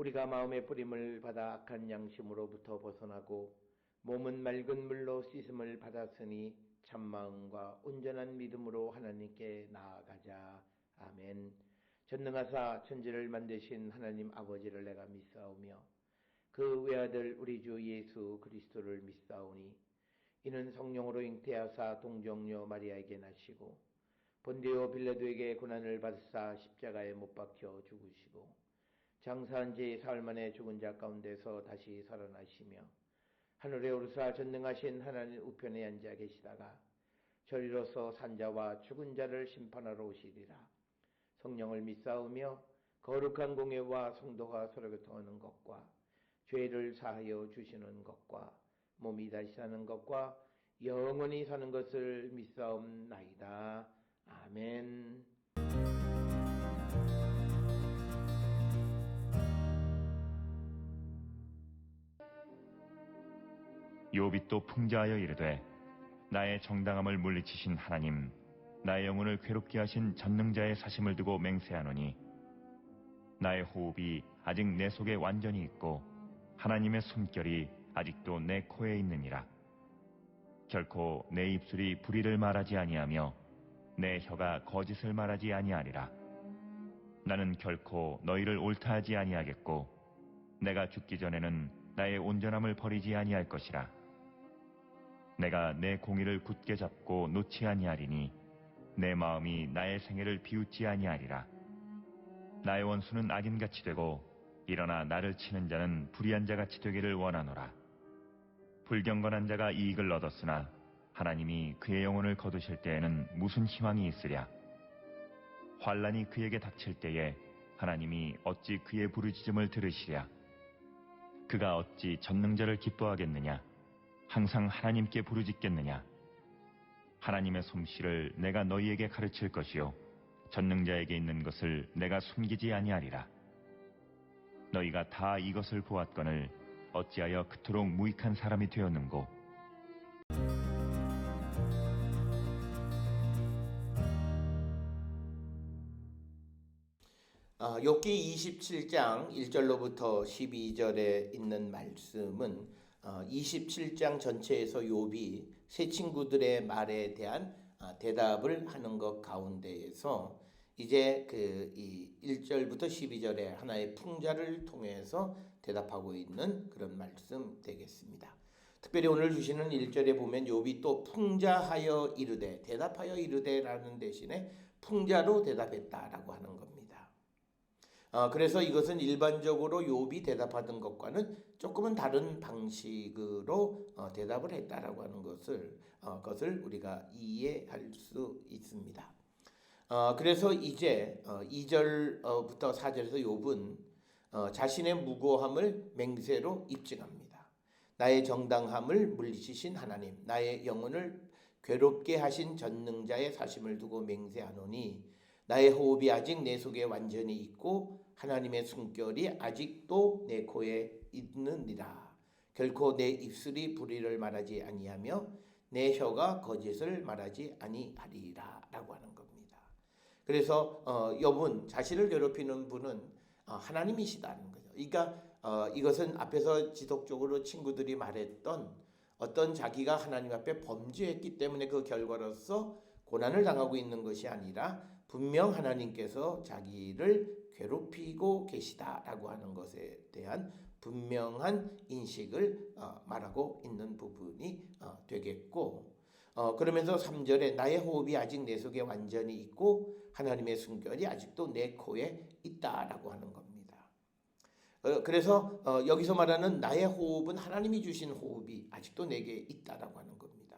우리가 마음의 뿌림을 받아 악한 양심으로부터 벗어나고 몸은 맑은 물로 씻음을 받았으니 참마음과 온전한 믿음으로 하나님께 나아가자. 아멘. 전능하사 천지를 만드신 하나님 아버지를 내가 믿사오며 그 외아들 우리 주 예수 그리스도를 믿사오니 이는 성령으로 잉태하사 동정녀 마리아에게 나시고 본디오 빌라도에게 고난을 받으사 십자가에 못 박혀 죽으시고 장사한 지 사흘 만에 죽은 자 가운데서 다시 살아나시며 하늘에 오르사 전능하신 하나님 우편에 앉아 계시다가 저리로서 산자와 죽은 자를 심판하러 오시리라. 성령을 믿사오며 거룩한 공예와 성도가 서로 교통하는 것과 죄를 사하여 주시는 것과 몸이 다시 사는 것과 영원히 사는 것을 믿사옵나이다. 아멘. 욥이 또 풍자하여 이르되 나의 정당함을 물리치신 하나님, 나의 영혼을 괴롭게 하신 전능자의 사심을 두고 맹세하노니 나의 호흡이 아직 내 속에 완전히 있고 하나님의 숨결이 아직도 내 코에 있느니라. 결코 내 입술이 불의를 말하지 아니하며 내 혀가 거짓을 말하지 아니하리라. 나는 결코 너희를 옳다하지 아니하겠고 내가 죽기 전에는 나의 온전함을 버리지 아니할 것이라. 내가 내 공의를 굳게 잡고 놓지 아니하리니 내 마음이 나의 생애를 비웃지 아니하리라. 나의 원수는 악인같이 되고 일어나 나를 치는 자는 불의한 자같이 되기를 원하노라. 불경건한 자가 이익을 얻었으나 하나님이 그의 영혼을 거두실 때에는 무슨 희망이 있으랴. 환난이 그에게 닥칠 때에 하나님이 어찌 그의 부르짖음을 들으시랴. 그가 어찌 전능자를 기뻐하겠느냐. 항상 하나님께 부르짖겠느냐. 하나님의 솜씨를 내가 너희에게 가르칠 것이요 전능자에게 있는 것을 내가 숨기지 아니하리라. 너희가 다 이것을 보았거늘 어찌하여 그토록 무익한 사람이 되었는고. 욥기 27장 1절로부터 12절에 있는 말씀은 27장 전체에서 욥이 세 친구들의 말에 대한 대답을 하는 것 가운데에서 이제 이 1절부터 12절에 하나의 풍자를 통해서 대답하고 있는 그런 말씀 되겠습니다. 특별히 오늘 주시는 1절에 보면 욥이 또 풍자하여 이르되, 대답하여 이르되라는 대신에 풍자로 대답했다라고 하는 겁니다. 그래서 이것은 일반적으로 욥이 대답하던 것과는 조금은 다른 방식으로 대답을 했다라고 하는 것을 우리가 이해할 수 있습니다. 그래서 이제 2절부터 4절에서 욥은 자신의 무고함을 맹세로 입증합니다. 나의 정당함을 물리치신 하나님, 나의 영혼을 괴롭게 하신 전능자의 사심을 두고 맹세하노니 나의 호흡이 아직 내 속에 완전히 있고 하나님의 숨결이 아직도 내 코에 있느니라. 결코 내 입술이 불의를 말하지 아니하며 내 혀가 거짓을 말하지 아니하리라 라고 하는 겁니다. 그래서 욥은 자신을 괴롭히는 분은 하나님이시다는 거죠. 그러니까 이것은 앞에서 지속적으로 친구들이 말했던 어떤 자기가 하나님 앞에 범죄했기 때문에 그 결과로서 고난을 당하고 있는 것이 아니라 분명 하나님께서 자기를 괴롭히고 계시다라고 하는 것에 대한 분명한 인식을 말하고 있는 부분이 되겠고, 그러면서 3절에 나의 호흡이 아직 내 속에 완전히 있고 하나님의 숨결이 아직도 내 코에 있다라고 하는 겁니다. 그래서 여기서 말하는 나의 호흡은 하나님이 주신 호흡이 아직도 내게 있다라고 하는 겁니다.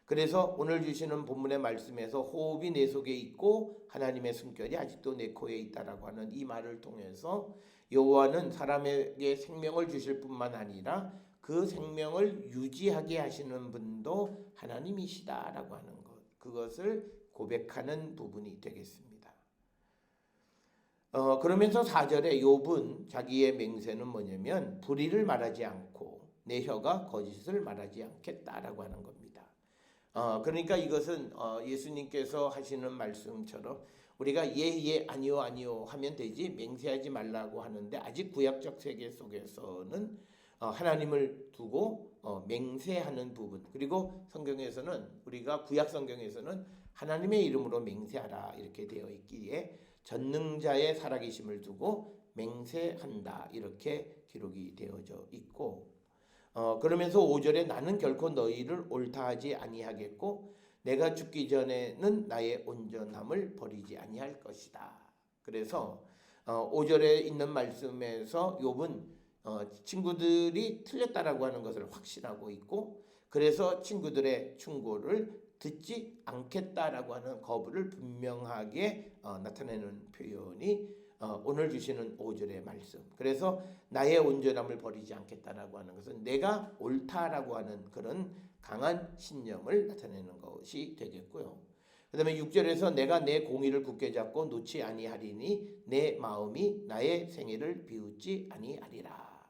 그래서 오늘 주시는 본문의 말씀에서 호흡이 내 속에 있고 하나님의 숨결이 아직도 내 코에 있다라고 하는 이 말을 통해서 여호와는 사람에게 생명을 주실 뿐만 아니라 그 생명을 유지하게 하시는 분도 하나님이시다라고 하는 것, 그것을 고백하는 부분이 되겠습니다. 그러면서 4절에 욥은 자기의 맹세는 뭐냐면 불의를 말하지 않고 내 혀가 거짓을 말하지 않겠다라고 하는 겁니다. 그러니까 이것은 예수님께서 하시는 말씀처럼 우리가 예 아니요 아니요 하면 되지 맹세하지 말라고 하는데, 아직 구약적 세계 속에서는 하나님을 두고 맹세하는 부분, 그리고 성경에서는 우리가 구약 성경에서는 하나님의 이름으로 맹세하라 이렇게 되어 있기에 전능자의 살아계심을 두고 맹세한다 이렇게 기록이 되어져 있고, 그러면서 5절에 나는 결코 너희를 옳다하지 아니하겠고 내가 죽기 전에는 나의 온전함을 버리지 아니할 것이다. 그래서 5절에 있는 말씀에서 욥은 친구들이 틀렸다라고 하는 것을 확신하고 있고, 그래서 친구들의 충고를 듣지 않겠다라고 하는 거부를 분명하게 나타내는 표현이 오늘 주시는 5절의 말씀. 그래서 나의 온전함을 버리지 않겠다라고 하는 것은 내가 옳다라고 하는 그런 강한 신념을 나타내는 것이 되겠고요. 그 다음에 6절에서 내가 내 공의를 굳게 잡고 놓지 아니하리니 내 마음이 나의 생애를 비웃지 아니하리라.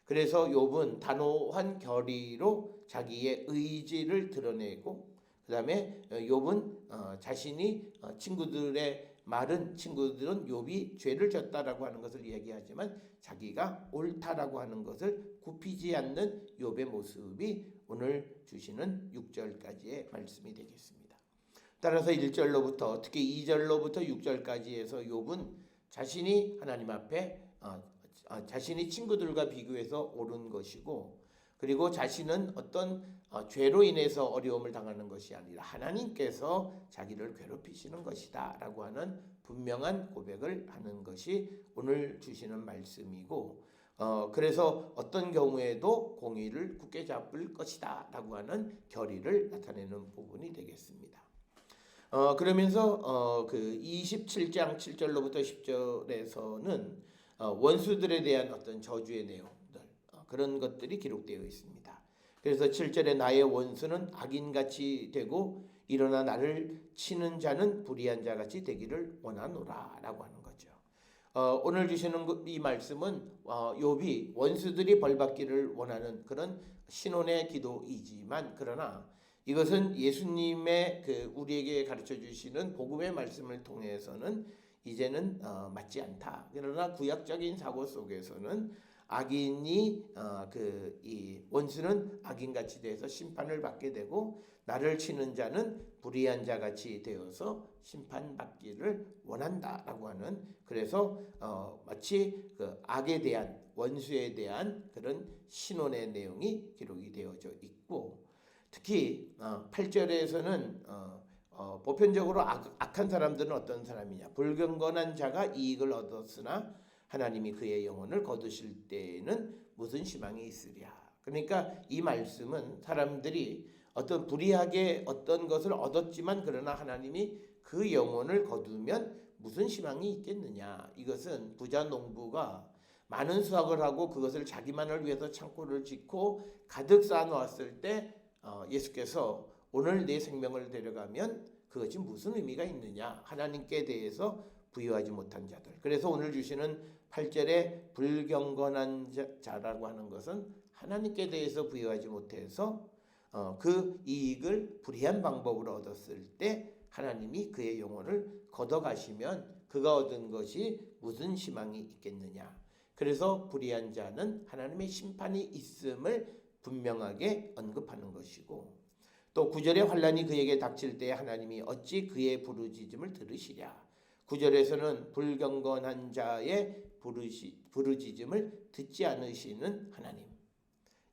그래서 욥은 단호한 결의로 자기의 의지를 드러내고, 그 다음에 욥은 자신이 친구들의 말은 친구들은 욥이 죄를 졌다라고 하는 것을 이야기하지만 자기가 옳다라고 하는 것을 굽히지 않는 욥의 모습이 오늘 주시는 6절까지의 말씀이 되겠습니다. 따라서 1절로부터 특히 2절로부터 6절까지에서 욥은 자신이 하나님 앞에 자신이 친구들과 비교해서 옳은 것이고, 그리고 자신은 어떤 죄로 인해서 어려움을 당하는 것이 아니라 하나님께서 자기를 괴롭히시는 것이다 라고 하는 분명한 고백을 하는 것이 오늘 주시는 말씀이고, 그래서 어떤 경우에도 공의를 굳게 잡을 것이다 라고 하는 결의를 나타내는 부분이 되겠습니다. 그러면서 그 27장 7절로부터 10절에서는 원수들에 대한 어떤 저주의 내용들, 그런 것들이 기록되어 있습니다. 그래서 7절에 나의 원수는 악인같이 되고 일어나 나를 치는 자는 불의한 자같이 되기를 원하노라 라고 하는 거죠. 오늘 주시는 이 말씀은 욥이 원수들이 벌받기를 원하는 그런 신혼의 기도이지만, 그러나 이것은 예수님의 우리에게 가르쳐 주시는 복음의 말씀을 통해서는 이제는 맞지 않다. 그러나 구약적인 사고 속에서는 악인이 이 원수는 악인같이 돼서 심판을 받게 되고 나를 치는 자는 불의한 자같이 되어서 심판받기를 원한다라고 하는, 그래서 마치 그 악에 대한, 원수에 대한 그런 신원의 내용이 기록이 되어져 있고, 특히 8절에서는 보편적으로 악한 사람들은 어떤 사람이냐, 불경건한 자가 이익을 얻었으나 하나님이 그의 영혼을 거두실 때에는 무슨 희망이 있으랴. 그러니까 이 말씀은 사람들이 어떤 불의하게 어떤 것을 얻었지만 그러나 하나님이 그 영혼을 거두면 무슨 희망이 있겠느냐. 이것은 부자 농부가 많은 수확을 하고 그것을 자기만을 위해서 창고를 짓고 가득 쌓아놓았을 때 예수께서 오늘 내 생명을 데려가면 그것이 무슨 의미가 있느냐. 하나님께 대해서 부여하지 못한 자들. 그래서 오늘 주시는 8절에 불경건한 자라고 하는 것은 하나님께 대해서 부여하지 못해서 그 이익을 불의한 방법으로 얻었을 때 하나님이 그의 영혼을 걷어가시면 그가 얻은 것이 무슨 희망이 있겠느냐. 그래서 불의한 자는 하나님의 심판이 있음을 분명하게 언급하는 것이고, 또 9절에 환난이 그에게 닥칠 때 하나님이 어찌 그의 부르짖음을 들으시랴. 9절에서는 불경건한 자의 부르짖음을 듣지 않으시는 하나님,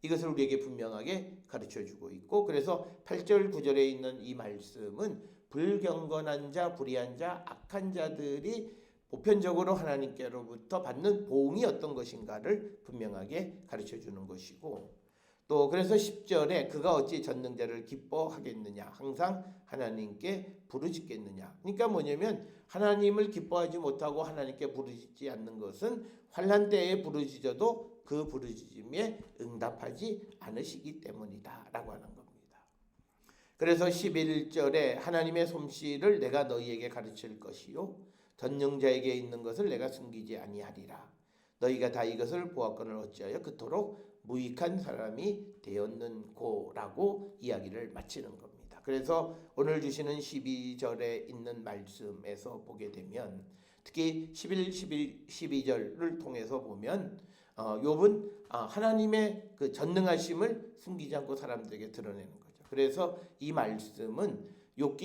이것을 우리에게 분명하게 가르쳐주고 있고, 그래서 8절 9절에 있는 이 말씀은 불경건한 자, 불의한 자, 악한 자들이 보편적으로 하나님께로부터 받는 보응이 어떤 것인가를 분명하게 가르쳐주는 것이고, 또 그래서 10절에 그가 어찌 전능자를 기뻐하겠느냐, 항상 하나님께 부르짖겠느냐. 그러니까 뭐냐면 하나님을 기뻐하지 못하고 하나님께 부르짖지 않는 것은 환난 때에 부르짖어도 그 부르짖음에 응답하지 않으시기 때문이다 라고 하는 겁니다. 그래서 11절에 하나님의 솜씨를 내가 너희에게 가르칠 것이요 전능자에게 있는 것을 내가 숨기지 아니하리라. 너희가 다 이것을 보았거늘 어찌하여 그토록 무익한 사람이 되었는고라고 이야기를 마치는 겁니다. 그래서 오늘 주시는 12절에 있는 말씀에서 보게 되면, 특히 11, 12절을 통해서 보면 욥은 하나님의 그 전능하심을 숨기지 않고 사람들에게 드러내는 거죠. 그래서 이 말씀은 욥기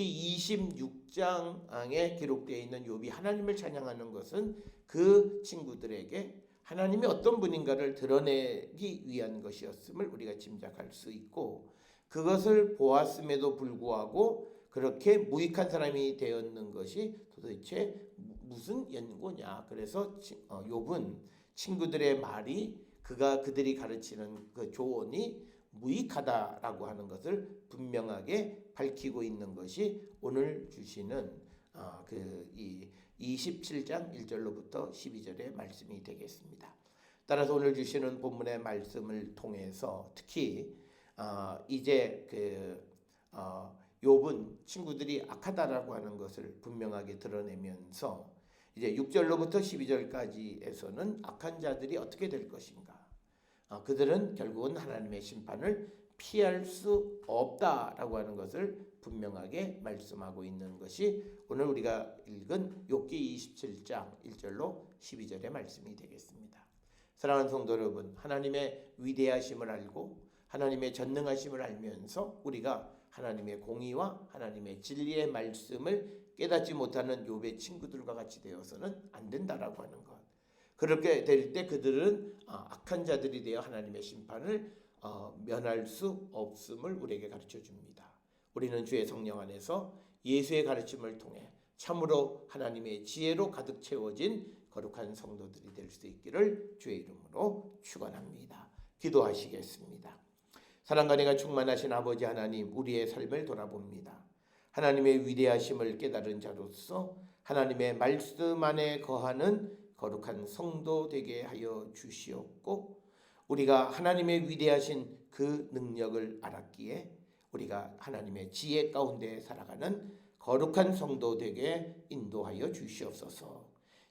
26장에 기록되어 있는 욥이 하나님을 찬양하는 것은 그 친구들에게 하나님이 어떤 분인가를 드러내기 위한 것이었음을 우리가 짐작할 수 있고, 그것을 보았음에도 불구하고 그렇게 무익한 사람이 되었는 것이 도대체 무슨 연고냐. 그래서 욥은 친구들의 말이, 그들이 가르치는 그 조언이 무익하다라고 하는 것을 분명하게 밝히고 있는 것이 오늘 주시는 이 27장 1절로부터 12절의 말씀이 되겠습니다. 따라서 오늘 주시는 본문의 말씀을 통해서 특히 이제 욥은 친구들이 악하다라고 하는 것을 분명하게 드러내면서 이제 6절로부터 12절까지에서는 악한 자들이 어떻게 될 것인가, 그들은 결국은 하나님의 심판을 피할 수 없다라고 하는 것을 분명하게 말씀하고 있는 것이 오늘 우리가 읽은 욥기 27장 1절로 12절의 말씀이 되겠습니다. 사랑하는 성도 여러분, 하나님의 위대하심을 알고 하나님의 전능하심을 알면서 우리가 하나님의 공의와 하나님의 진리의 말씀을 깨닫지 못하는 욥의 친구들과 같이 되어서는 안 된다라고 하는 것. 그렇게 될 때 그들은 악한 자들이 되어 하나님의 심판을 면할 수 없음을 우리에게 가르쳐 줍니다. 우리는 주의 성령 안에서 예수의 가르침을 통해 참으로 하나님의 지혜로 가득 채워진 거룩한 성도들이 될 수 있기를 주의 이름으로 축원합니다. 기도하시겠습니다. 사랑과 은혜가 충만하신 아버지 하나님, 우리의 삶을 돌아봅니다. 하나님의 위대하심을 깨달은 자로서 하나님의 말씀 안에 거하는 거룩한 성도 되게 하여 주시옵고, 우리가 하나님의 위대하신 그 능력을 알았기에 우리가 하나님의 지혜 가운데 살아가는 거룩한 성도 되게 인도하여 주시옵소서.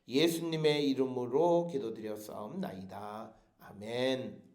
예수님의 이름으로 기도드렸사옵나이다. 아멘.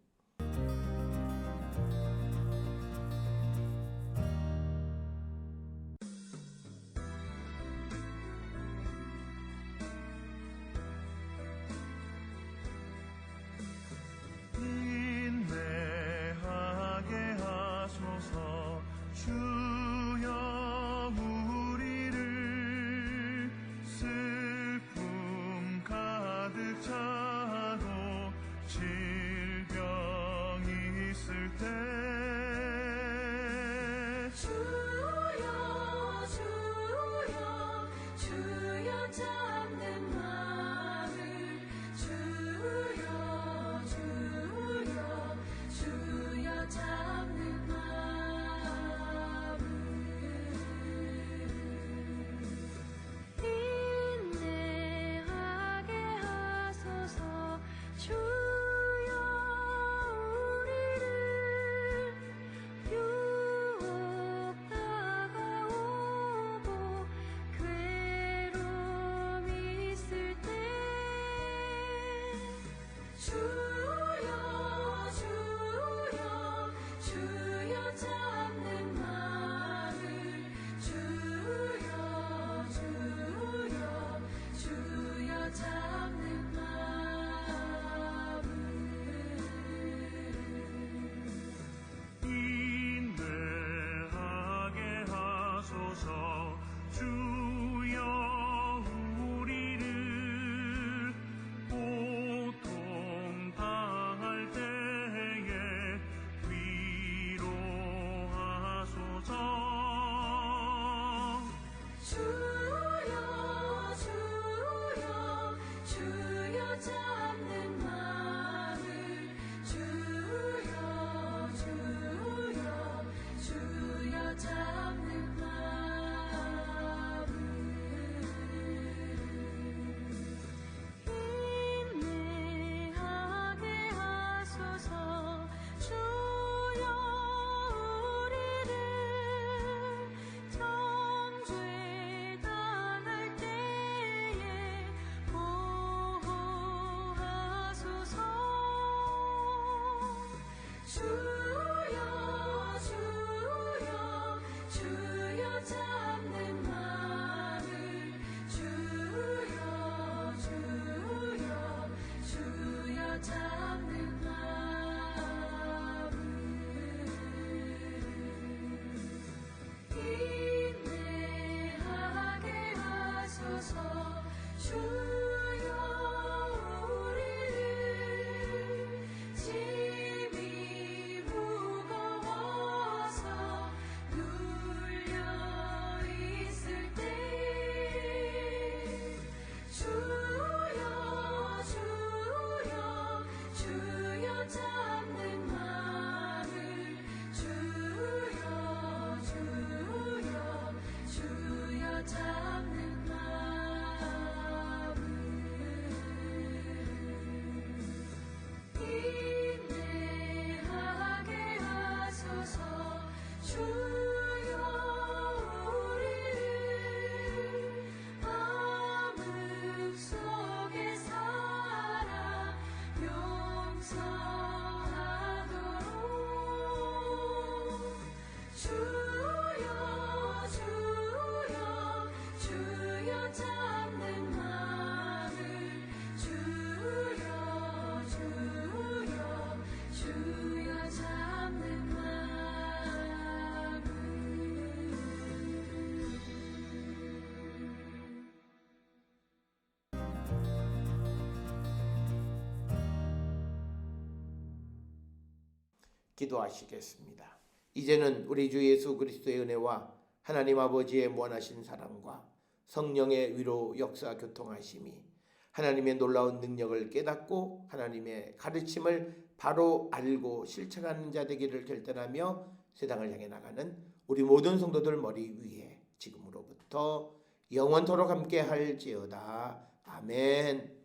기도하시겠습니다. 이제는 우리 주 예수 그리스도의 은혜와 하나님 아버지의 무한하신 사랑과 성령의 위로 역사 교통하심이 하나님의 놀라운 능력을 깨닫고 하나님의 가르침을 바로 알고 실천하는 자 되기를 결단하며 세상을 향해 나가는 우리 모든 성도들 머리 위에 지금으로부터 영원토록 함께 할지어다. 아멘.